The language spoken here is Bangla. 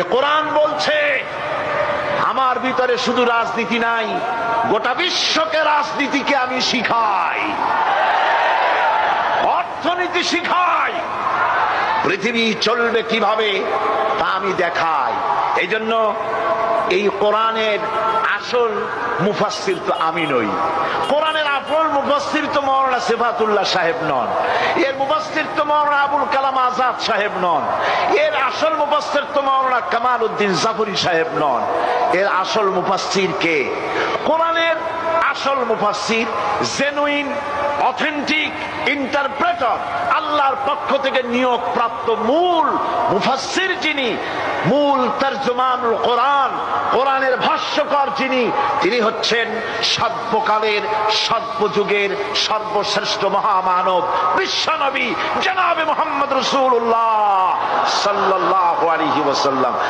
এ কোরআন বলছে আমার ভিতরে শুধু রাজনীতি নাই, গোটা বিশ্বকে রাজনীতিকে আমি শিখাই, অর্থনীতি শিখাই, পৃথিবী চলবে কিভাবে তা আমি দেখাই। এই জন্য এই কোরআনের আসল মুফাসসির তো আমি নই, কোরআনের আসল মুফাসসির তো মাওলানা সিফাতুল্লাহ সাহেব নন, এর মুফাসসির তো মাওলানা আবুল কালাম আজাদ সাহেব নন, এর আসল মুফাসসির তো মাওলানা কামাল উদ্দিন জাফরি সাহেব নন। এর আসল মুফাসসির কে? কোরআনের আসল মুফাসসির, জেনুইন অথেন্টিক ইন্টারপ্রেটার, আল্লাহর পক্ষ থেকে নিয়োগ প্রাপ্ত মূল মুফাসসির যিনি, মূল তরজমানুল কোরআন, কোরআনের ভাষ্যকার যিনি, তিনি হচ্ছেন সর্বকালের সর্বযুগের সর্বশ্রেষ্ঠ মহামানব বিশ্বনবী জনাবে মুহাম্মদ রাসূলুল্লাহ সাল্লাল্লাহু আলাইহি ওয়াসাল্লাম।